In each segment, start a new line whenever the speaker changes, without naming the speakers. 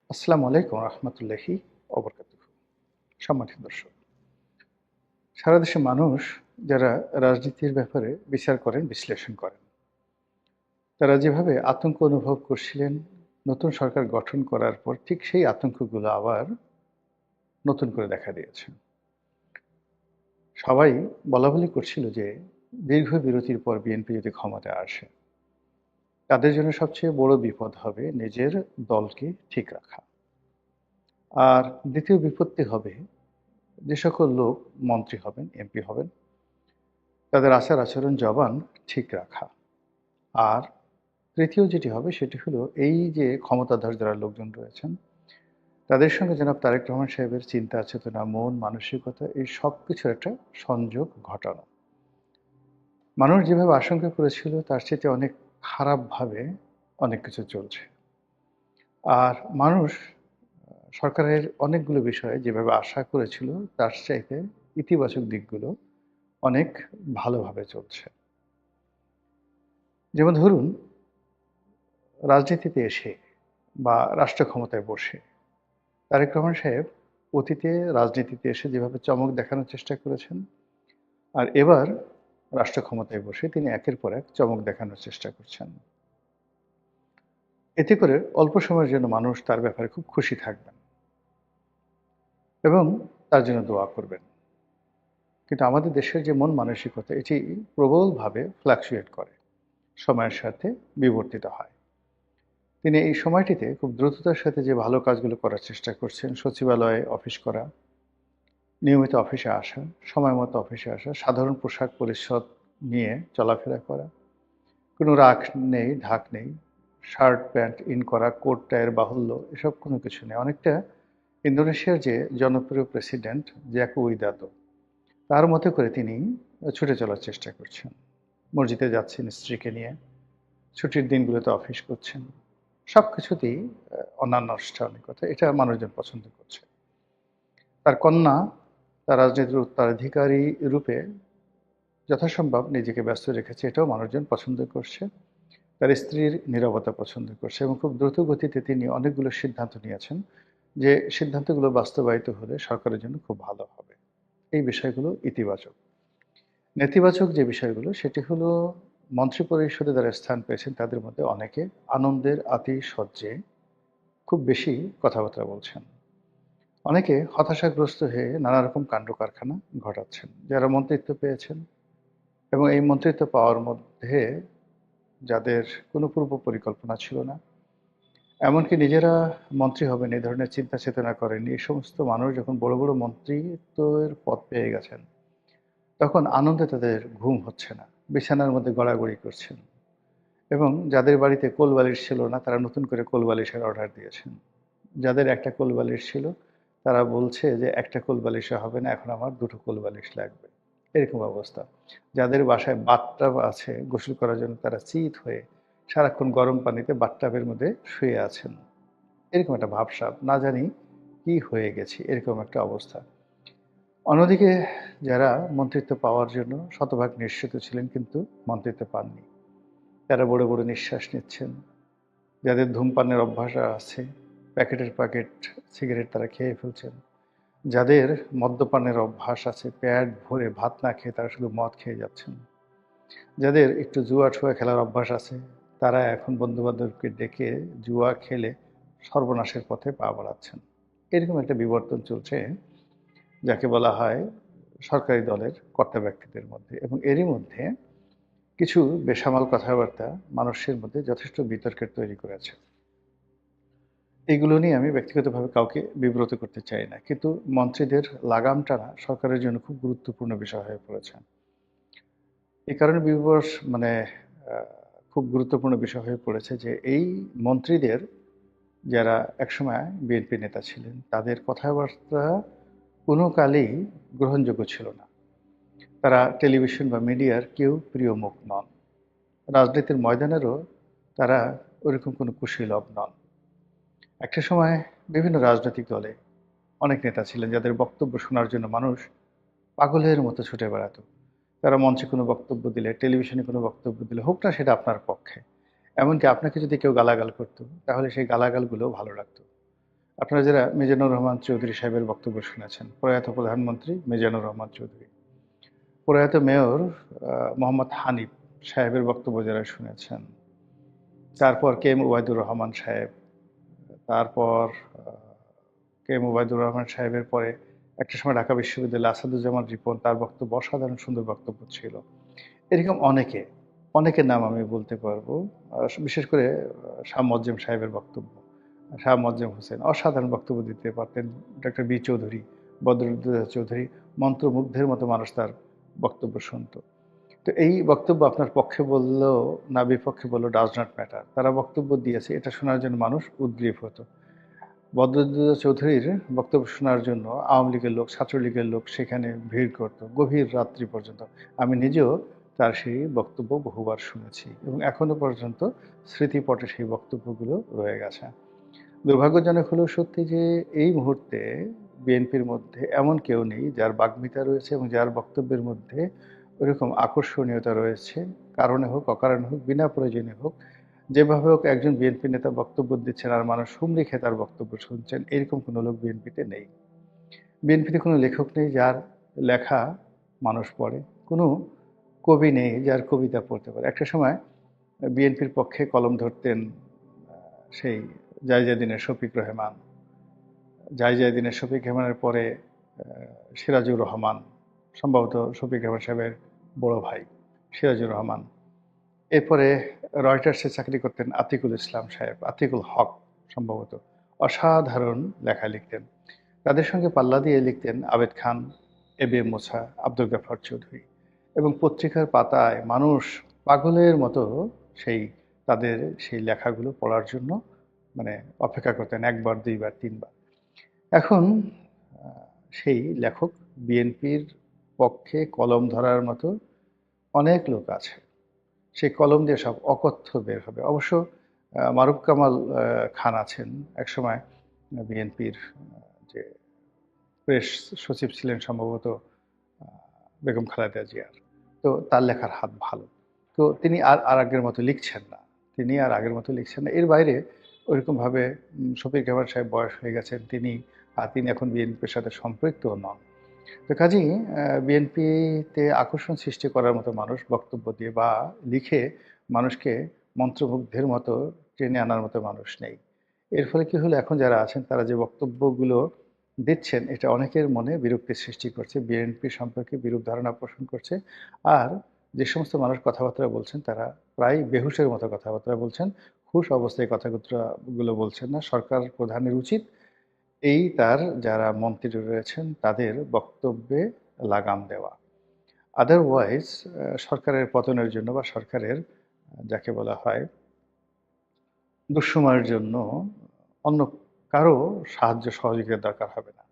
আসসালামু আলাইকুম রহমতুল্লাহি অবরকাতুহ। সম্মানিত দর্শক, সারা দেশের মানুষ যারা রাজনীতির ব্যাপারে বিচার করেন, বিশ্লেষণ করেন, তারা যেভাবে আতঙ্ক অনুভব করছিলেন নতুন সরকার গঠন করার পর, ঠিক সেই আতঙ্কগুলো আবার নতুন করে দেখা দিয়েছে। সবাই বলাবলি করছিল যে দীর্ঘ বিরতির পর বিএনপি যদি ক্ষমতায় আসে, তাদের জন্য সবচেয়ে বড় বিপদ হবে নিজের দলকে ঠিক রাখা। আর দ্বিতীয় বিপত্তি হবে যে সকল লোক মন্ত্রী হবেন, এমপি হবেন, তাদের আচার আচরণ জবান ঠিক রাখা। আর তৃতীয় যেটি হবে সেটি হলো এই যে ক্ষমতাধর যারা লোকজন রয়েছেন, তাদের সঙ্গে জনাব তারেক রহমান সাহেবের চিন্তা চেতনা, মন মানসিকতা, এই সব কিছুর একটা সংযোগ ঘটানো। মানুষ যেভাবে আশঙ্কা করেছিল তার চেয়ে অনেক খারাপভাবে অনেক কিছু চলছে। আর মানুষ সরকারের অনেকগুলো বিষয়ে যেভাবে আশা করেছিল তার চাইতে ইতিবাচক দিকগুলো অনেক ভালোভাবে চলছে। যেমন ধরুন, রাজনীতিতে এসে বা রাষ্ট্র ক্ষমতায় বসে তারেক রহমান সাহেব অতীতে রাজনীতিতে এসে যেভাবে চমক দেখানোর চেষ্টা করেছেন, আর এবার রাষ্ট্র ক্ষমতায় বসে তিনি একের পর এক চমক দেখানোর চেষ্টা করছেন। এতে করে অল্প সময়ের জন্য মানুষ তার ব্যাপারে খুব খুশি থাকবেন এবং তার জন্য দোয়া করবেন। কিন্তু আমাদের দেশের যে মন মানসিকতা, এটি প্রবলভাবে ফ্লাকচুয়েট করে, সময়ের সাথে বিবর্তিত হয়। তিনি এই সময়টিতে খুব দ্রুততার সাথে যে ভালো কাজগুলো করার চেষ্টা করছেন, সচিবালয়ে অফিস করা, নিয়মিত অফিসে আসা, সময় মতো অফিসে আসা, সাধারণ পোশাক পরিচ্ছদ নিয়ে চলাফেরা করা, কোনো রাখ নেই, ঢাক নেই, শার্ট প্যান্ট ইন করা, কোট টাইয়ের বাহুল্য, এসব কোনো কিছু নেই। অনেকটা ইন্দোনেশিয়ার যে জনপ্রিয় প্রেসিডেন্ট জাকো উইদোদো, তার মতো করে তিনি ছুটে চলার চেষ্টা করছেন। মসজিদে যাচ্ছেন স্ত্রীকে নিয়ে, ছুটির দিনগুলোতে অফিস করছেন, সব কিছুতেই অনানুষ্ঠানিকতা, এটা মানুষজন পছন্দ করছে। তার কন্যা তার রাজনীতির উত্তরাধিকারী রূপে যথাসম্ভব নিজেকে ব্যস্ত রেখেছে, এটাও মানুষজন পছন্দ করছে। তার স্ত্রীর নীরবতা পছন্দ করছে এবং খুব দ্রুত গতিতে তিনি অনেকগুলো সিদ্ধান্ত নিয়েছেন, যে সিদ্ধান্তগুলো বাস্তবায়িত হলে সরকারের জন্য খুব ভালো হবে। এই বিষয়গুলো ইতিবাচক। নেতিবাচক যে বিষয়গুলো সেটি হলো, মন্ত্রিপরিষদে যারা স্থান পেয়েছেন তাদের মধ্যে অনেকে আনন্দের আতিশয্যে খুব বেশি কথাবার্তা বলছেন। অনেকে হতাশাগ্রস্ত হয়ে নানা রকম কাণ্ড কারখানা ঘটাচ্ছেন। যারা মন্ত্রিত্ব পেয়েছেন এবং এই মন্ত্রিত্ব পাওয়ার মধ্যে যাদের কোনো পূর্ব পরিকল্পনা ছিল না, এমনকি নিজেরা মন্ত্রী হবেন এই ধরনের চিন্তা চেতনা করেননি, এই সমস্ত মানুষ যখন বড় বড় মন্ত্রিত্বের পদ পেয়ে গেছেন, তখন আনন্দে তাদের ঘুম হচ্ছে না, বিছানার মধ্যে গড়াগড়ি করছেন। এবং যাদের বাড়িতে কোলবালিশ ছিল না, তারা নতুন করে কোলবালিশের অর্ডার দিয়েছেন। যাদের একটা কোলবালিশ ছিল, তারা বলছে যে একটা কোলবালিশে হবে না, এখন আমার দুটো কোলবালিশ লাগবে। এরকম অবস্থা। যাদের বাসায় বাথটাব আছে গোসল করার জন্য, তারা চিত হয়ে সারাক্ষণ গরম পানিতে বাথটাবের মধ্যে শুয়ে আছেন। এরকম একটা ভাবসাব, না জানি কি হয়ে গেছি, এরকম একটা অবস্থা। অন্যদিকে যারা মন্ত্রিত্ব পাওয়ার জন্য শতভাগ নিশ্চিত ছিলেন কিন্তু মন্ত্রিত্ব পাননি, তারা বড় বড় নিঃশ্বাস নিচ্ছেন। যাদের ধূমপানের অভ্যাস আছে, প্যাকেটের প্যাকেট সিগারেট তারা খেয়ে ফেলছেন। যাদের মদ্যপানের অভ্যাস আছে, পেট ভরে ভাত না খেয়ে তারা শুধু মদ খেয়ে যাচ্ছেন। যাদের একটু জুয়া ঠুয়া খেলার অভ্যাস আছে, তারা এখন বন্ধুবান্ধবকে ডেকে জুয়া খেলে সর্বনাশের পথে পা বাড়াচ্ছেন। এরকম একটা বিবর্তন চলছে, যাকে বলা হয় সরকারি দলের কর্তা ব্যক্তিদের মধ্যে। এবং এরই মধ্যে কিছু বেসামাল কথাবার্তা মানুষের মধ্যে যথেষ্ট বিতর্কের তৈরি করেছে। এগুলো নিয়ে আমি ব্যক্তিগতভাবে কাউকে বিব্রত করতে চাই না, কিন্তু মন্ত্রীদের লাগাম টানা সরকারের জন্য খুব গুরুত্বপূর্ণ বিষয় হয়ে পড়েছে। এই কারণে মানে আহ, খুব গুরুত্বপূর্ণ বিষয় হয়ে পড়েছে যে এই মন্ত্রীদের, যারা একসময় বিএনপি নেতা ছিলেন, তাদের কথাবার্তা কোনো কালেই গ্রহণযোগ্য ছিল না। তারা টেলিভিশন বা মিডিয়ার কেউ প্রিয় মুখ নন। রাজনীতির ময়দানেরও তারা ওরকম কোনো কুশীলব নন। একটা সময় বিভিন্ন রাজনৈতিক দলে অনেক নেতা ছিলেন যাদের বক্তব্য শোনার জন্য মানুষ পাগলের মতো ছুটে বেড়াতো। তারা মঞ্চে কোনো বক্তব্য দিলে, টেলিভিশনে কোনো বক্তব্য দিলে, হোক না সেটা আপনার পক্ষে, এমনকি আপনাকে যদি কেউ গালাগাল করতো, তাহলে সেই গালাগালগুলো ভালো লাগতো। আপনারা যারা মিজানুর রহমান চৌধুরী সাহেবের বক্তব্য শুনেছেন, প্রয়াত প্রধানমন্ত্রী মিজানুর রহমান চৌধুরী, প্রয়াত মেয়র মোহাম্মদ হানিফ সাহেবের বক্তব্য যারা শুনেছেন, তারপর কে এম ওবায়দুর রহমান সাহেব, তারপর কে এম ওবায়দুর রহমান সাহেবের পরে একটা সময় ঢাকা বিশ্ববিদ্যালয়ে আসাদুজ্জামান রিপন, তার বক্তব্য অসাধারণ সুন্দর বক্তব্য ছিল। এরকম অনেকের নাম আমি বলতে পারবো। বিশেষ করে শাহ মোয়াজ্জেম সাহেবের বক্তব্য, শাহ মোয়াজ্জেম হোসেন অসাধারণ বক্তব্য দিতে পারতেন। ডক্টর বি চৌধুরী, বদরুদ্দোজা চৌধুরী, মন্ত্রমুগ্ধের মতো মানুষ তার বক্তব্য শুনতো। তো এই বক্তব্য আপনার পক্ষে বললেও না বিপক্ষে বললেও ডাজ নট ম্যাটার, তারা বক্তব্য দিয়েছে, এটা শোনার জন্য মানুষ উদ্গ্রীব হতো। বদরুদ্দোজা চৌধুরীর বক্তব্য শোনার জন্য আওয়ামী লীগের লোক, ছাত্রলীগের লোক সেখানে ভিড় করত গভীর রাত্রি পর্যন্ত। আমি নিজেও তার সেই বক্তব্য বহুবার শুনেছি এবং এখনো পর্যন্ত স্মৃতিপটে সেই বক্তব্যগুলো রয়ে গেছে। দুর্ভাগ্যজনক হলেও সত্যি যে এই মুহূর্তে বিএনপির মধ্যে এমন কেউ নেই যার বাগ্মিতা রয়েছে এবং যার বক্তব্যের মধ্যে ওইরকম আকর্ষণীয়তা রয়েছে, কারণে হোক অকারণে হোক, বিনা প্রয়োজনে হোক, যেভাবে হোক একজন বিএনপি নেতা বক্তব্য দিচ্ছেন আর মানুষ হুমড়ি খেয়ে তার বক্তব্য শুনছেন, এরকম কোনো লোক বিএনপিতে নেই। বিএনপিতে কোনো লেখক নেই যার লেখা মানুষ পড়ে, কোনো কবি নেই যার কবিতা পড়তে পারে। একটা সময় বিএনপির পক্ষে কলম ধরতেন সেই জায়জাদিনের শফিক রহমান, জায়জাদিনের শফিক রহমানের পরে সিরাজুর রহমান, সম্ভবত শফিক রহমান সাহেবের বড় ভাই সিরাজুর রহমান। এরপরে রয়টার্সে চাকরি করতেন আতিকুল ইসলাম সাহেব, আতিকুল হক সম্ভবত, অসাধারণ লেখা লিখতেন। তাদের সঙ্গে পাল্লা দিয়ে লিখতেন আবেদ খান, এ বি এম মোছা, আব্দুল গাফফার চৌধুরী, এবং পত্রিকার পাতায় মানুষ পাগলের মতো সেই তাদের সেই লেখাগুলো পড়ার জন্য মানে অপেক্ষা করতেন, একবার দুইবার তিনবার। এখন সেই লেখক বিএনপির পক্ষে কলম ধরার মতো অনেক লোক আছে, সেই কলম দিয়ে সব অকথ্য বের হবে। অবশ্য মারুফ কামাল খান আছেন, একসময় বিএনপির যে প্রেস সচিব ছিলেন সম্ভবত বেগম খালেদা জিয়ার, তো তার লেখার হাত ভালো। তো তিনি আর আগের মতো লিখছেন না, এর বাইরে ওইরকমভাবে শফিক রহমান সাহেব বয়স হয়ে গেছেন, তিনি এখন বিএনপির সাথে সম্পৃক্তও নন। তো কাজেই বিএনপিতে আকর্ষণ সৃষ্টি করার মতো মানুষ বক্তব্য দিয়ে বা লিখে মানুষকে মন্ত্রমুগ্ধের মতো টেনে আনার মতো মানুষ নেই। এর ফলে কি হলো, এখন যারা আছেন তারা যে বক্তব্যগুলো দিচ্ছেন এটা অনেকের মনে বিরক্তির সৃষ্টি করছে, বিএনপি সম্পর্কে বিরূপ ধারণা পোষণ করছে। আর যে সমস্ত মানুষ কথাবার্তা বলছেন তারা প্রায় বেহুশের মতো কথাবার্তা বলছেন, হুশ অবস্থায় কথাগুলো বলছেন না। সরকার প্রধানের উচিত এই তার যারা মন্ত্রী রয়েছেন তাদের বক্তব্যে লাগাম দেওয়া। আদারওয়াইজ সরকারের পতনের জন্য বা সরকারের যাকে বলা হয় দুঃসময়ের জন্য অন্য কারো সাহায্য সহযোগিতার দরকার হবে না।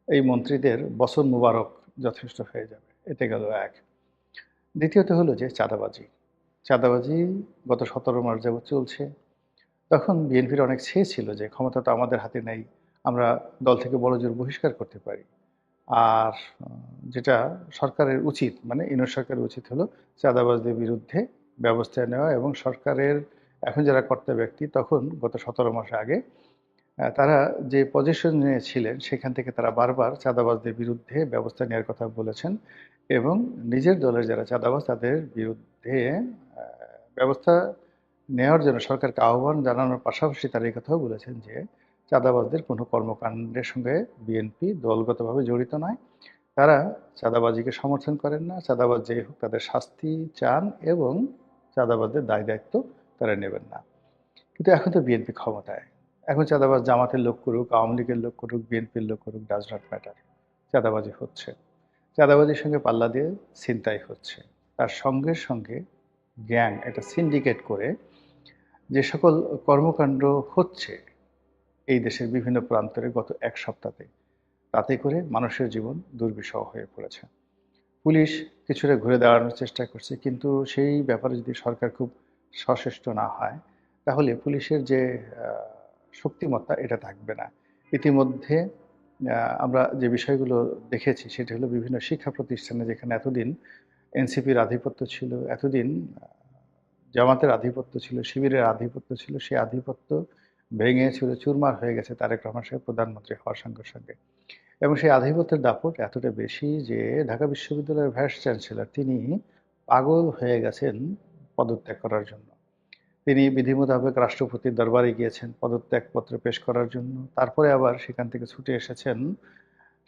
এই মন্ত্রীদের বছর মুবারক যথেষ্ট হয়ে যাবে। এতে গেল এক। দ্বিতীয়ত হলো যে চাঁদাবাজি গত 17 মাস যাবৎ চলছে। তখন বিএনপির অনেক ছিল যে ক্ষমতা তো আমাদের হাতে নেই, আমরা দল থেকে বড়জোর বহিষ্কার করতে পারি। আর যেটা সরকারের উচিত, মানে ইউনিট সরকারের উচিত হলো চাঁদাবাজদের বিরুদ্ধে ব্যবস্থা নেওয়া, এবং সরকারের এখন যারা কর্তা ব্যক্তি তখন গত 17 মাস আগে তারা যে পজিশনে ছিলেন সেখান থেকে তারা বারবার চাঁদাবাজদের বিরুদ্ধে ব্যবস্থা নেওয়ার কথা বলেছেন এবং নিজের দলের যারা চাঁদাবাজ তাদের বিরুদ্ধে ব্যবস্থা নেওয়ার জন্য সরকারকে আহ্বান জানানোর পাশাপাশি তারা এই কথাও বলেছেন যে চাঁদাবাজদের কোনো কর্মকাণ্ডের সঙ্গে বিএনপি দলগতভাবে জড়িত নয়, তারা চাঁদাবাজিকে সমর্থন করেন না, চাঁদাবাজ যেই হোক তাদের শাস্তি চান এবং চাঁদাবাজদের দায় দায়িত্ব তারা নেবেন না। কিন্তু এখন তো বিএনপি ক্ষমতায়, এখন চাঁদাবাজ জামাতের লোক করুক, আওয়ামী লীগের লোক করুক, বিএনপির লোক করুক, ডাজ নট ম্যাটার, চাঁদাবাজি হচ্ছে। চাঁদাবাজির সঙ্গে পাল্লা দিয়ে ছিনতাই হচ্ছে, তার সঙ্গে সঙ্গে গ্যাং একটা সিন্ডিকেট করে যে সকল কর্মকাণ্ড হচ্ছে এই দেশের বিভিন্ন প্রান্তরে গত এক সপ্তাহে, তাতে করে মানুষের জীবন দুর্বিষহ হয়ে পড়েছে। পুলিশ কিছুটা ঘুরে দাঁড়ানোর চেষ্টা করছে, কিন্তু সেই ব্যাপারে যদি সরকার খুব সচেষ্ট না হয় তাহলে পুলিশের যে শক্তিমত্তা এটা থাকবে না। ইতিমধ্যে আমরা যে বিষয়গুলো দেখেছি সেটা হলো বিভিন্ন শিক্ষা প্রতিষ্ঠানে যেখানে এতদিন এনসিপির আধিপত্য ছিল, এতদিন জামাতের আধিপত্য ছিল, শিবিরের আধিপত্য ছিল, সেই আধিপত্য ভেঙে চুরে চুরমার হয়ে গেছে তারেক রহমান সাহেব প্রধানমন্ত্রী হওয়ার সঙ্গে সঙ্গে। এবং সেই আধিপত্যের দাপট এতটা বেশি যে ঢাকা বিশ্ববিদ্যালয়ের ভাইস চ্যান্সেলর তিনি পাগল হয়ে গেছেন পদত্যাগ করার জন্য। তিনি বিধি মোতাবেক রাষ্ট্রপতির দরবারে গিয়েছেন পদত্যাগপত্র পেশ করার জন্য। তারপরে আবার সেখান থেকে ছুটে এসেছেন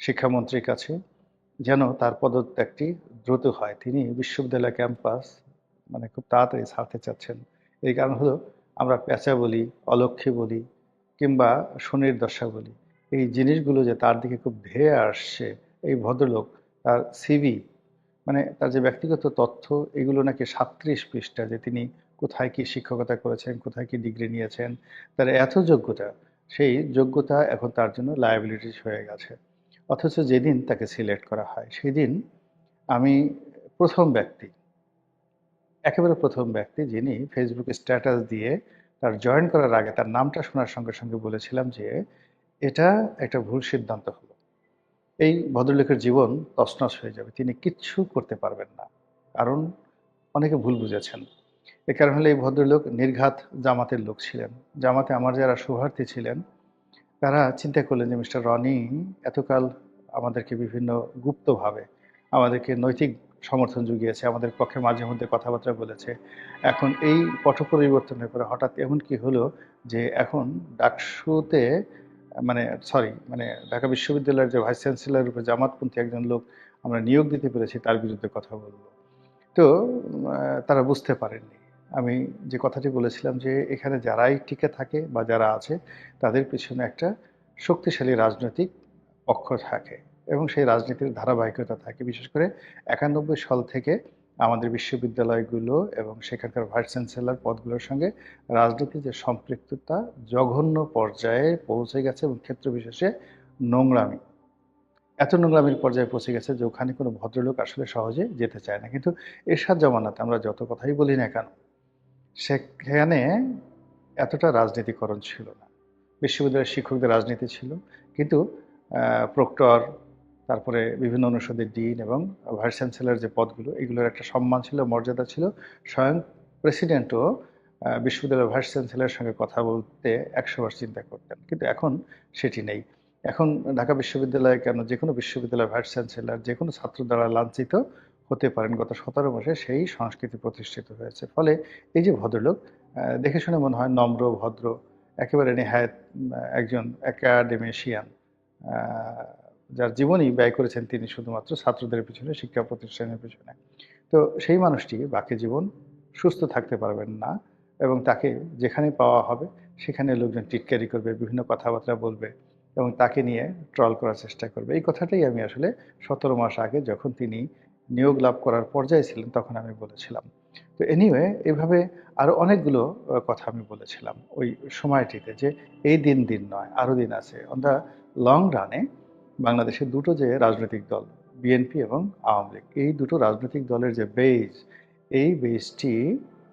শিক্ষামন্ত্রীর কাছে যেন তার পদত্যাগটি দ্রুত হয়। তিনি বিশ্ববিদ্যালয় ক্যাম্পাস খুব তাড়াতাড়ি ছাড়তে চাচ্ছেন। এই কারণ হলো আমরা পেঁচা বলি, অলক্ষী বলি কিংবা শনির দশা বলি। এই জিনিসগুলো যে তার দিকে খুব ধেয়ে আসছে, এই ভদ্রলোক তার সিভি তার যে ব্যক্তিগত তথ্য এগুলো নাকি ৩৭ পৃষ্ঠা, যে তিনি কোথায় কি শিক্ষকতা করেছেন, কোথায় কি ডিগ্রি নিয়েছেন, তার এত যোগ্যতা, সেই যোগ্যতা এখন তার জন্য লায়াবিলিটিস হয়ে গেছে। অথচ যেদিন তাকে সিলেক্ট করা হয় সেদিন আমি প্রথম ব্যক্তি, একেবারে প্রথম ব্যক্তি যিনি ফেসবুকে স্ট্যাটাস দিয়ে তার জয়েন করার আগে তার নামটা শোনার সঙ্গে সঙ্গে বলেছিলাম যে এটা একটা ভুল সিদ্ধান্ত হলো, এই ভদ্রলোকের জীবন তছনছ হয়ে যাবে, তিনি কিচ্ছু করতে পারবেন না। কারণ অনেকে ভুল বুঝেছেন। এ কারণ হলো এই ভদ্রলোক নির্ঘাত জামাতের লোক ছিলেন। জামাতে আমার যারা শুভার্থী ছিলেন তারা চিন্তা করলেন যে মিস্টার রনি এতকাল আমাদেরকে বিভিন্ন গুপ্তভাবে আমাদেরকে নৈতিক সমর্থন জুগিয়েছে, আমাদের পক্ষে মাঝে মধ্যে কথাবার্তা বলেছে। এখন এই পট পরিবর্তনের পরে হঠাৎ এমন কি হলো যে এখন ডাকসুতে ঢাকা বিশ্ববিদ্যালয়ের যে ভাইস চ্যান্সেলর রূপে জামাতপন্থী একজন লোক আমরা নিয়োগ দিতে পেরেছি, তার বিরুদ্ধে কথা বলল। তো তারা বুঝতে পারেননি আমি যে কথাটি বলেছিলাম যে এখানে যারাই টিকে থাকে বা যারা আছে তাদের পিছনে একটা শক্তিশালী রাজনৈতিক পক্ষ থাকে এবং সেই রাজনীতির ধারাবাহিকতা থাকে। বিশেষ করে ৯১ সাল থেকে আমাদের বিশ্ববিদ্যালয়গুলো এবং সেখানকার ভাইস চ্যান্সেলর পদগুলোর সঙ্গে রাজনীতির যে সম্পৃক্ততা জঘন্য পর্যায়ে পৌঁছে গেছে এবং ক্ষেত্র বিশেষে নোংরামি, এত নোংরামির পর্যায়ে পৌঁছে গেছে যে ওখানে কোনো ভদ্রলোক আসলে সহজে যেতে চায় না। কিন্তু এরশাদ জামানাতে আমরা যত কথাই বলি না কেন, সেখানে এতটা রাজনীতিকরণ ছিল না। বিশ্ববিদ্যালয়ের শিক্ষকদের রাজনীতি ছিল, কিন্তু প্রক্টর, তারপরে বিভিন্ন অনুষদের ডিন এবং ভাইস চ্যান্সেলর যে পদগুলো, এগুলোর একটা সম্মান ছিল, মর্যাদা ছিল। স্বয়ং প্রেসিডেন্টও বিশ্ববিদ্যালয়ের ভাইস চ্যান্সেলরের সঙ্গে কথা বলতে ১০০ বার চিন্তা করতেন, কিন্তু এখন সেটি নেই। এখন ঢাকা বিশ্ববিদ্যালয়ে কেন, যে কোনো বিশ্ববিদ্যালয়ের ভাইস চ্যান্সেলর যে কোনো ছাত্র দ্বারা লাঞ্ছিত হতে পারেন। গত ১৭ মাসে সেই সংস্কৃতি প্রতিষ্ঠিত হয়েছে। ফলে এই যে ভদ্রলোক, দেখে শুনে মনে হয় নম্র, ভদ্র, একেবারে নেহায়েত একজন একাডেমিশিয়ান, যার জীবনই ব্যয় করেছেন তিনি শুধুমাত্র ছাত্রদের পিছনে, শিক্ষা প্রতিষ্ঠানের পিছনে। তো সেই মানুষটি বাকি জীবন সুস্থ থাকতে পারবেন না এবং তাকে যেখানে পাওয়া হবে সেখানে লোকজন টিটকারি করবে, বিভিন্ন কথাবার্তা বলবে এবং তাকে নিয়ে ট্রল করার চেষ্টা করবে। এই কথাটাই আমি আসলে ১৭ মাস আগে যখন তিনি নিয়োগ লাভ করার পর্যায়ে ছিলেন তখন আমি বলেছিলাম। তো এনিওয়ে এভাবে আরও অনেকগুলো কথা আমি বলেছিলাম ওই সময়টিতে, যে এই দিন দিন নয়, আরও দিন আছে। অন দ্য লং রানে বাংলাদেশের দুটো যে রাজনৈতিক দল, বিএনপি এবং আওয়ামী লীগ, এই দুটো রাজনৈতিক দলের যে বেজ, এই বেজটি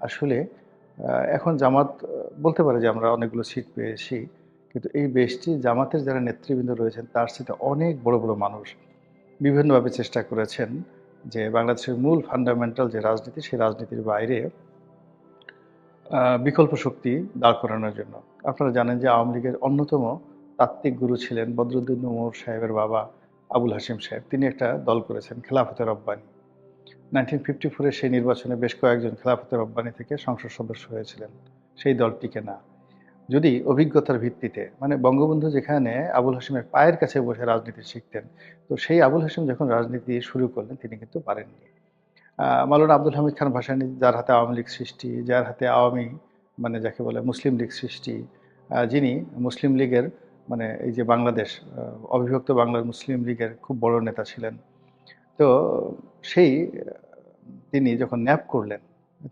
আসলে এখন জামাত বলতে পারে যে আমরা অনেকগুলো সিট পেয়েছি, কিন্তু এই বেজটি জামাতের যারা নেতৃবৃন্দ রয়েছেন তার সাথে অনেক বড় বড় মানুষ বিভিন্নভাবে চেষ্টা করেছেন যে বাংলাদেশের মূল ফান্ডামেন্টাল যে রাজনীতি, সেই রাজনীতির বাইরে বিকল্প শক্তি দাঁড় করানোর জন্য। আপনারা জানেন যে আওয়ামী লীগের অন্যতম তাত্ত্বিক গুরু ছিলেন বদরুদ্দীন উমর সাহেবের বাবা আবুল হাশিম সাহেব। তিনি একটা দল করেছেন খেলাফতে রব্বানী। 1954-এর সেই নির্বাচনে বেশ কয়েকজন খেলাফতে রব্বানী থেকে সংসদ সদস্য হয়েছিলেন। সেই দল টিকে না। যদি অভিজ্ঞতার ভিত্তিতে, বঙ্গবন্ধু যেখানে আবুল হাশিমের পায়ের কাছে বসে রাজনীতি শিখতেন, তো সেই আবুল হাশিম যখন রাজনীতি শুরু করলেন তিনি কিন্তু পারেননি। মাওলানা আব্দুল হামিদ খান ভাসানী, যার হাতে আওয়ামী লীগ সৃষ্টি, যার হাতে আওয়ামী যাকে বলে মুসলিম লীগ সৃষ্টি, যিনি মুসলিম লীগের এই যে বাংলাদেশ অবিভক্ত বাংলার মুসলিম লীগের খুব বড় নেতা ছিলেন। তো সেই তিনি যখন ন্যাপ করলেন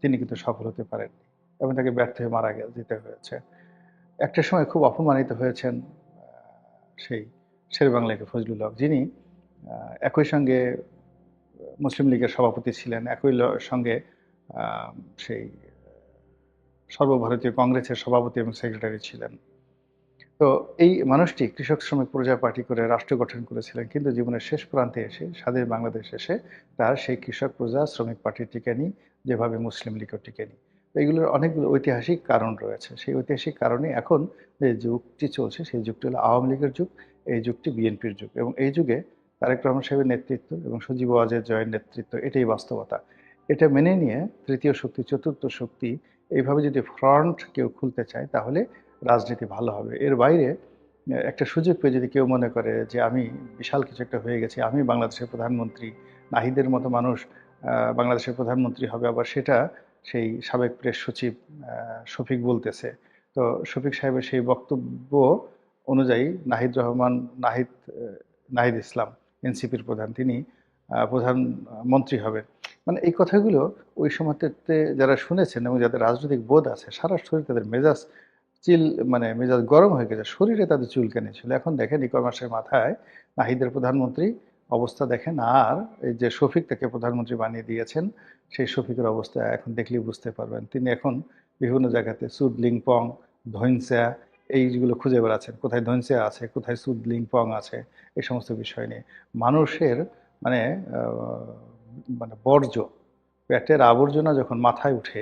তিনি কিন্তু সফল হতে পারেননি এবং তাকে ব্যর্থ হয়ে মারা যেতে হয়েছে। একটা সময় খুব অপমানিত হয়েছেন সেই শেরেবাংলা ফজলুল হক, যিনি একই সঙ্গে মুসলিম লীগের সভাপতি ছিলেন, একই সঙ্গে সেই সর্বভারতীয় কংগ্রেসের সভাপতি এবং সেক্রেটারি ছিলেন। তো এই মানুষটি কৃষক শ্রমিক প্রজা পার্টি করে রাষ্ট্র গঠন করেছিলেন, কিন্তু জীবনের শেষ প্রান্তে এসে স্বাধীন বাংলাদেশ এসে তার সেই কৃষক প্রজা শ্রমিক পার্টি টিকেনি, যেভাবে মুসলিম লীগও টিকেনি। এগুলোর অনেকগুলো ঐতিহাসিক কারণ রয়েছে। সেই ঐতিহাসিক কারণে এখন যে যুগটি চলছে সেই যুগটি হলো আওয়ামী লীগের যুগ, এই যুগটি বিএনপির যুগ এবং এই যুগে তারেক রহমান সাহেবের নেতৃত্ব এবং সজীব ওয়াজেদ জয়ের নেতৃত্ব এটাই বাস্তবতা। এটা মেনে নিয়ে তৃতীয় শক্তি, চতুর্থ শক্তি এইভাবে যদি ফ্রন্ট কেউ খুলতে চায় তাহলে রাজনীতি ভালো হবে। এর বাইরে একটা সুযোগ পেয়ে যদি কেউ মনে করে যে আমি বিশাল কিছু একটা হয়ে গেছি, আমি বাংলাদেশের প্রধানমন্ত্রী, নাহিদের মতো মানুষ বাংলাদেশের প্রধানমন্ত্রী হবে, আবার সেটা সেই সাবেক প্রেস সচিব শফিক বলতেছে। তো শফিক সাহেবের সেই বক্তব্য অনুযায়ী নাহিদ নাহিদ ইসলাম এনসিপির প্রধান, তিনি প্রধানমন্ত্রী হবেন। মানে এই কথাগুলো ওই সময়তে যারা শুনেছেন এবং যাদের রাজনৈতিক বোধ আছে, সারা শরীর তাদের মেজাজ চিল মানে মেজাজ গরম হয়ে গেছে, শরীরে তাদের চুলকানি ছিল। এখন দেখেন এই কয় মাসের মাথায় নাহিদের প্রধানমন্ত্রী অবস্থা দেখেন, আর এই যে শফিক তাকে প্রধানমন্ত্রী বানিয়ে দিয়েছেন, সেই শফিকের অবস্থা এখন দেখলেই বুঝতে পারবেন। তিনি এখন বিভিন্ন জায়গাতে সুদলিংপং, ধৈনসা এইগুলো খুঁজে বেড়াচ্ছেন, কোথায় ধৈনসা আছে, কোথায় সুদলিংপং আছে, এই সমস্ত বিষয় নিয়ে। মানুষের মানে মানে বর্জ্য, পেটের আবর্জনা যখন মাথায় উঠে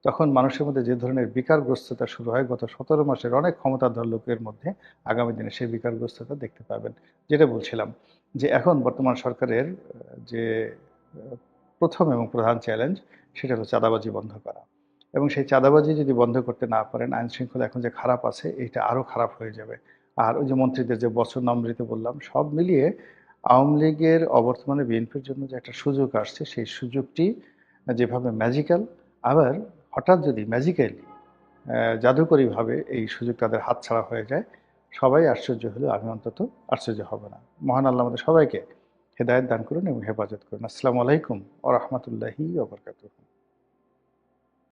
তখন মানুষের মধ্যে যে ধরনের বিকারগ্রস্ততা শুরু হয়, গত 17 মাসের অনেক ক্ষমতাধর লোকের মধ্যে আগামী দিনে সেই বিকারগ্রস্ততা দেখতে পাবেন। যেটা বলছিলাম যে এখন বর্তমান সরকারের যে প্রথম এবং প্রধান চ্যালেঞ্জ সেটা হলো চাঁদাবাজি বন্ধ করা। এবং সেই চাঁদাবাজি যদি বন্ধ করতে না পারেন, আইন শৃঙ্খলা এখন যে খারাপ আছে এইটা আরও খারাপ হয়ে যাবে। আর ওই যে মন্ত্রীদের যে বচন অমৃত বললাম, সব মিলিয়ে আওয়ামী লীগের অবর্তমানে বিএনপির জন্য যে একটা সুযোগ আসছে, সেই সুযোগটি যেভাবে ম্যাজিক্যাল, আবার হঠাৎ যদি ম্যাজিক্যালি জাদুকরীভাবে এই সুযোগ তাদের হাতছাড়া হয়ে যায়, সবাই আশ্চর্য হলেও আমি অন্তত আশ্চর্য হব না। মহান আল্লাহ আমাদের সবাইকে হেদায়েত দান করুন এবং হেফাজত করুন। আসসালামু আলাইকুম ওয়া রাহমাতুল্লাহি ওয়া বারাকাতুহু।